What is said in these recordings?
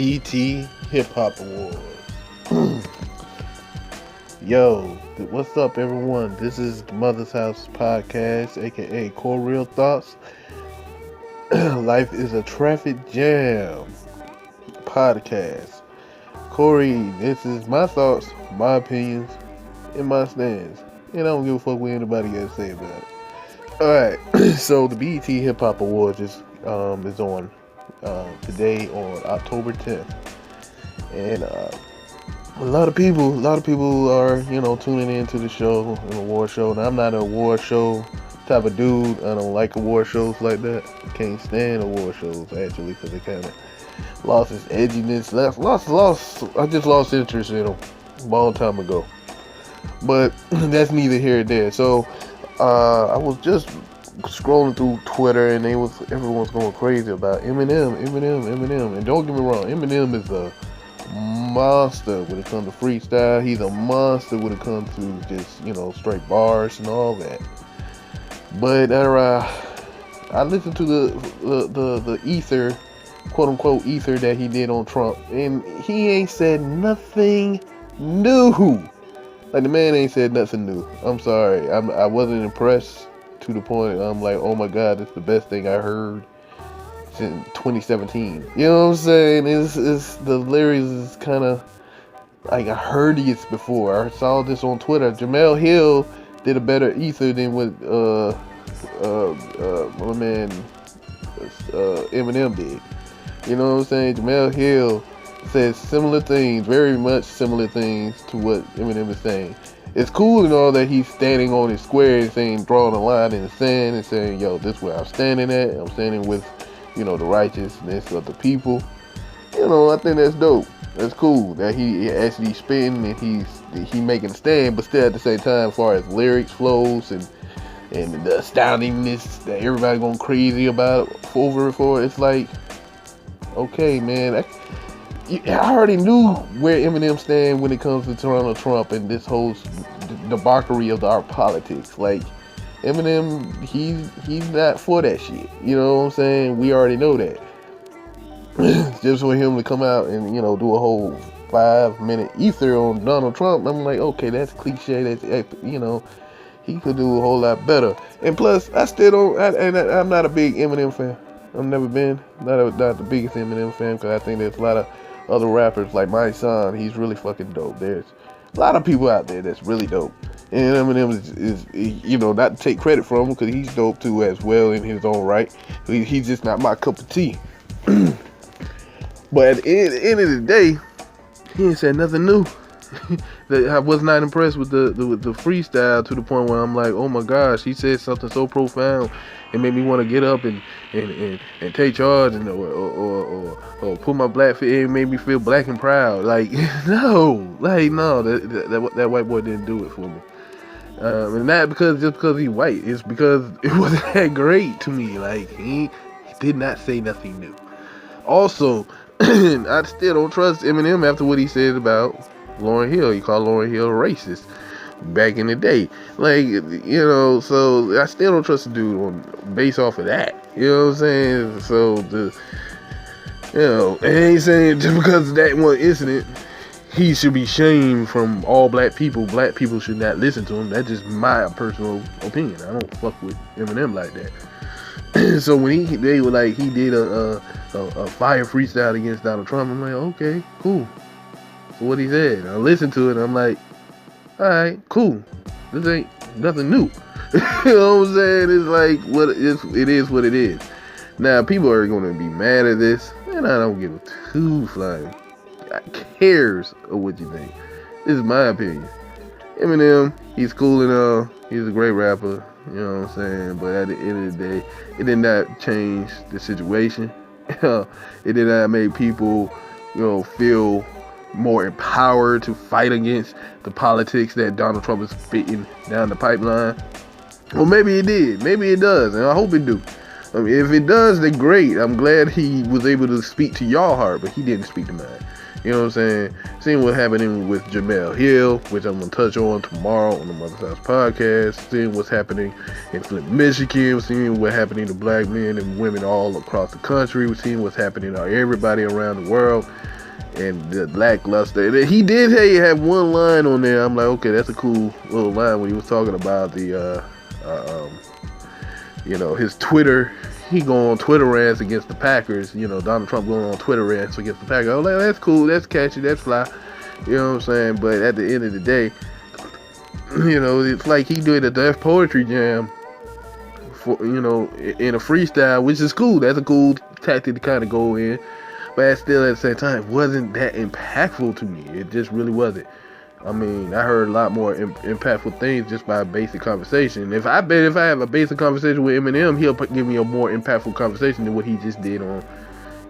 BET Hip Hop Award. Yo, what's up, everyone? This is the Mother's House Podcast, aka Core Real Thoughts. Life is a traffic jam podcast. Corey, this is my thoughts, my opinions, and my stands. And I don't give a fuck what anybody got to say about it. Alright, so the BET Hip Hop Awards is on today on October 10th. And a lot of people are, tuning into the show, an award show. And I'm not an award show type of dude. I don't like award shows like that. I can't stand award shows, actually, because they kind of lost its edginess. I just lost interest in them a long time ago. But that's neither here nor there. So I was just scrolling through Twitter, and everyone's going crazy about Eminem. And don't get me wrong, Eminem is a monster when it comes to freestyle. He's a monster when it comes to just, straight bars and all that. But I listened to the ether, quote unquote ether, that he did on Trump, and he ain't said nothing new. Like, the man ain't said nothing new. I'm sorry. I wasn't impressed to the point I'm like, oh my God, it's the best thing I heard since 2017. You know what I'm saying? It's the lyrics is kind of like, I heard this before. I saw this on Twitter. Jamel Hill did a better ether than what my man Eminem did. You know what I'm saying? Jamel Hill says similar things, very much similar things to what Eminem is saying. It's cool and all that he's standing on his square and saying, drawing a line in the sand and saying, yo, this is where I'm standing at. I'm standing with, the righteousness of the people. I think that's dope. That's cool that he actually spitting and he making a stand, but still at the same time, as far as lyrics, flows, and the astoundingness that everybody going crazy about for, it's like, okay, man, I already knew where Eminem stand when it comes to Donald Trump and this whole debauchery of our politics. Like, Eminem, he's not for that shit. You know what I'm saying? We already know that. Just for him to come out and, do a whole 5-minute ether on Donald Trump, I'm like, okay, that's cliche. That's, he could do a whole lot better. And plus, I still don't, I'm not a big Eminem fan. I've never been. Not the biggest Eminem fan, because I think there's a lot of other rappers, like my son, he's really fucking dope. There's a lot of people out there that's really dope. And Eminem is not to take credit from him, because he's dope too as well in his own right. He's just not my cup of tea. But at the end of the day, he ain't said nothing new. I was not impressed with the freestyle to the point where I'm like, oh my gosh, he said something so profound. It made me want to get up and take charge and or put my black feet. It made me feel black and proud. Like, no, that white boy didn't do it for me. And not because he's white. It's because it wasn't that great to me. Like, he did not say nothing new. Also, I still don't trust Eminem after what he said about Lauryn Hill. He called Lauryn Hill racist back in the day. Like, so I still don't trust the dude based off of that. You know what I'm saying? So it ain't saying just because of that one incident he should be shamed from all black people. Black people should not listen to him. That's just my personal opinion. I don't fuck with Eminem like that. So when he did a fire freestyle against Donald Trump, I'm like, okay, cool. So what he said, I listened to it, and I'm like, all right, cool. This ain't nothing new. You know what I'm saying? It's like it is what it is. Now, people are going to be mad at this, and I don't give a two flying. I cares of what you think. This is my opinion. Eminem, he's cool and all. He's a great rapper. You know what I'm saying? But at the end of the day, it did not change the situation. It did not make people, feel more empowered to fight against the politics that Donald Trump is spitting down the pipeline. Well, maybe it did. Maybe it does, and I hope it do. I mean, if it does, then great. I'm glad he was able to speak to y'all heart, but he didn't speak to mine. You know what I'm saying? Seeing what's happening with Jamel Hill, which I'm going to touch on tomorrow on the Mother's House podcast. Seeing what's happening in Flint, Michigan. Seeing what's happening to black men and women all across the country. We're seeing what's happening to everybody around the world. and the lackluster. And he did have one line on there. I'm like, okay, that's a cool little line when he was talking about the his Twitter. He going on Twitter rants against the Packers. Donald Trump going on Twitter rants against the Packers. I was like, that's cool, that's catchy, that's fly. You know what I'm saying? But at the end of the day, it's like he did a Def Poetry Jam for in a freestyle, which is cool. That's a cool tactic to kind of go in. But still, at the same time, it wasn't that impactful to me. It just really wasn't. I mean, I heard a lot more impactful things just by a basic conversation. If I have a basic conversation with Eminem, he'll give me a more impactful conversation than what he just did on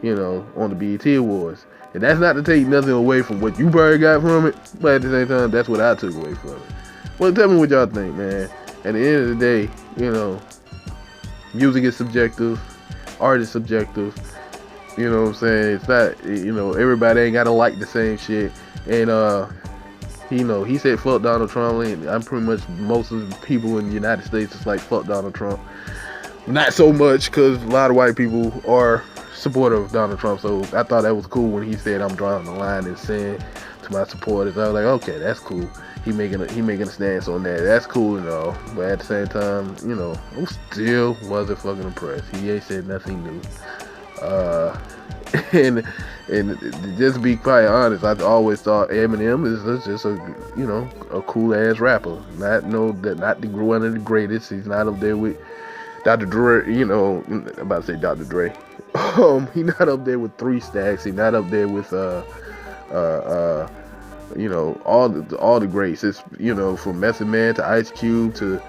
the BET Awards. And that's not to take nothing away from what you probably got from it, but at the same time, that's what I took away from it. Well, tell me what y'all think, man. At the end of the day, music is subjective, art is subjective. You know what I'm saying? It's not, everybody ain't gotta like the same shit. And he said fuck Donald Trump, and I'm pretty much most of the people in the United States is like fuck Donald Trump. Not so much, because a lot of white people are supportive of Donald Trump, so I thought that was cool when he said I'm drawing the line and saying to my supporters. I was like, okay, that's cool. He making a stance on that. That's cool and all. But at the same time, I still wasn't fucking impressed. He ain't said nothing new. And just to be quite honest, I always thought Eminem is just a cool ass rapper. Not one of the greatest. He's not up there with Dr. Dre. I'm about to say Dr. Dre. He's not up there with 3 Stacks. He's not up there with all the greats. It's from Method Man to Ice Cube to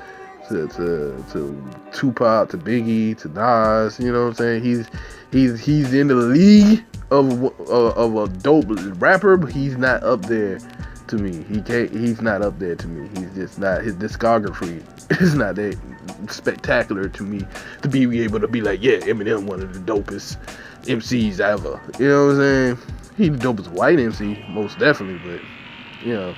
Tupac to Biggie to Nas. You know what I'm saying? He's in the league of a dope rapper, but he's not up there to me. He's not up there to me. He's just not. His discography is not that spectacular to me to be able to be like, yeah, Eminem one of the dopest MCs ever. You know what I'm saying? He's the dopest white MC, most definitely, but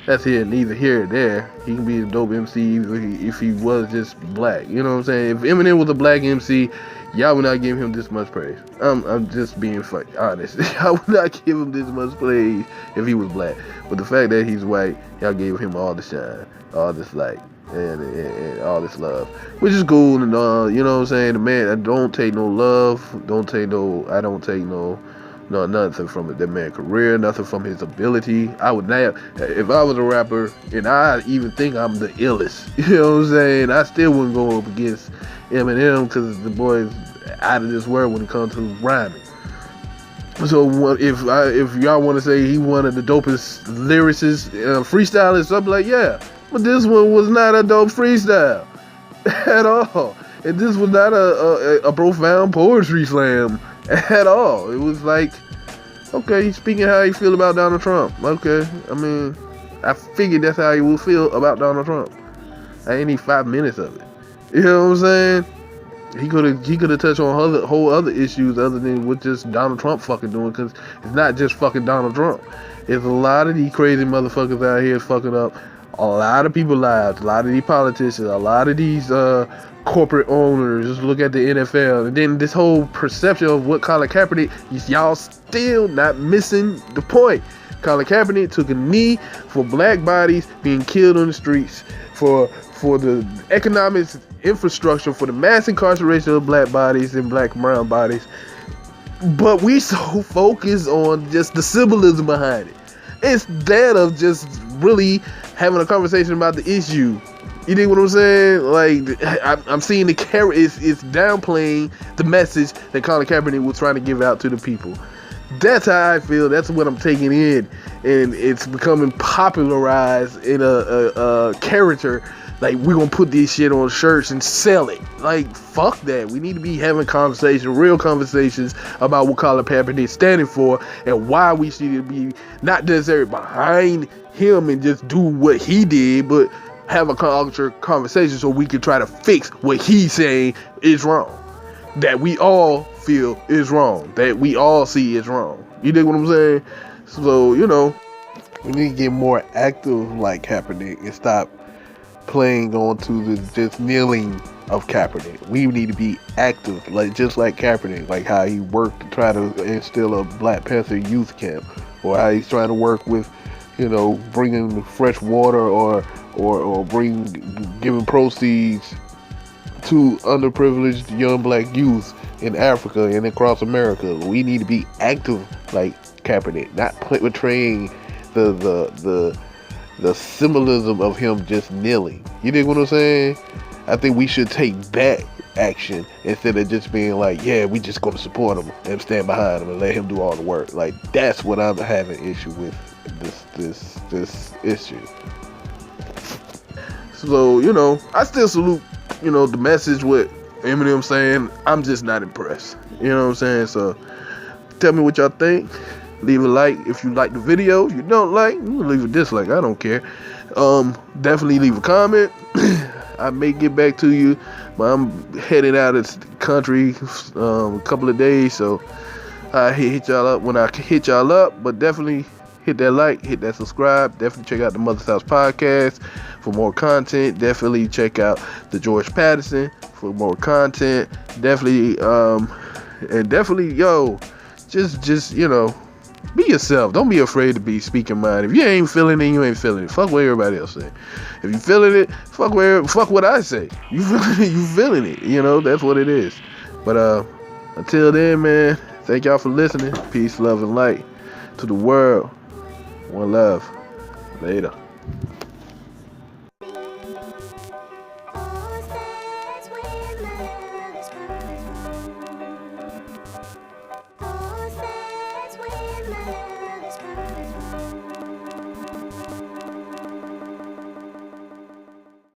that's neither here or there. He can be a dope MC if he was just black. You know what I'm saying? If Eminem was a black MC, y'all would not give him this much praise. I'm just being honest. Y'all would not give him this much praise if he was black. But the fact that he's white, y'all gave him all the shine, all this light, and all this love, which is cool. And you know what I'm saying? The man, I don't take no love. I don't take no nothing from that man's career, nothing from his ability. I would not, if I was a rapper, and I even think I'm the illest, you know what I'm saying, I still wouldn't go up against Eminem, because the boy is out of this world when it comes to rhyming. So if y'all want to say he one of the dopest lyricists, freestylists, I'm like, yeah, but this one was not a dope freestyle at all. And this was not a profound poetry slam at all. It was like, okay, he's speaking how he feel about Donald Trump. Okay, I mean, I figured that's how he will feel about Donald Trump. I ain't need 5 minutes of it. You know what I'm saying? He could have touched on whole other issues other than what just Donald Trump fucking doing, because it's not just fucking Donald Trump. It's a lot of these crazy motherfuckers out here fucking up a lot of people's lives, a lot of these politicians, a lot of these corporate owners. Just look at the NFL, and then this whole perception of what Colin Kaepernick, y'all still not missing the point. Colin Kaepernick took a knee for black bodies being killed on the streets, for the economic infrastructure, for the mass incarceration of black bodies and black and brown bodies. But we so focused on just the symbolism behind it, instead of just really having a conversation about the issue. You dig what I'm saying? Like, I'm seeing it's downplaying the message that Colin Kaepernick was trying to give out to the people. That's how I feel. That's what I'm taking in, and it's becoming popularized in a character. Like, we're gonna put this shit on shirts and sell it. Like, fuck that. We need to be having real conversations about what Colin Kaepernick is standing for, and why we should be not necessarily behind him and just do what he did, but have a culture conversation so we can try to fix what he's saying is wrong, that we all feel is wrong, that we all see is wrong. You dig what I'm saying? So, we need to get more active like Kaepernick and stop playing on to the just kneeling of Kaepernick. We need to be active, like just like Kaepernick, like how he worked to try to instill a Black Panther youth camp, or how he's trying to work with, bringing fresh water or giving proceeds to underprivileged young Black youth in Africa and across America. We need to be active like Kaepernick, not portraying the symbolism of him just kneeling. You dig what I'm saying? I think we should take back action instead of just being like, yeah, we just gonna support him and stand behind him and let him do all the work. Like, that's what I'm having issue with this issue. So, I still salute, the message with Eminem saying, I'm just not impressed. You know what I'm saying? So tell me what y'all think. Leave a like if you like the video. If you don't like, leave a dislike. I don't care. Definitely leave a comment. I may get back to you, but I'm heading out of the country a couple of days, so I hit y'all up when I hit y'all up. But definitely hit that like, hit that subscribe. Definitely check out the Mother's House podcast for more content. Definitely check out the George Patterson for more content. Definitely, and definitely, just be yourself. Don't be afraid to be speaking mind. If you ain't feeling it, you ain't feeling it. Fuck what everybody else say. If you feeling it, fuck what I say. You feeling it, you feeling it. That's what it is. But until then, man, thank y'all for listening. Peace, love, and light to the world. One love. Later.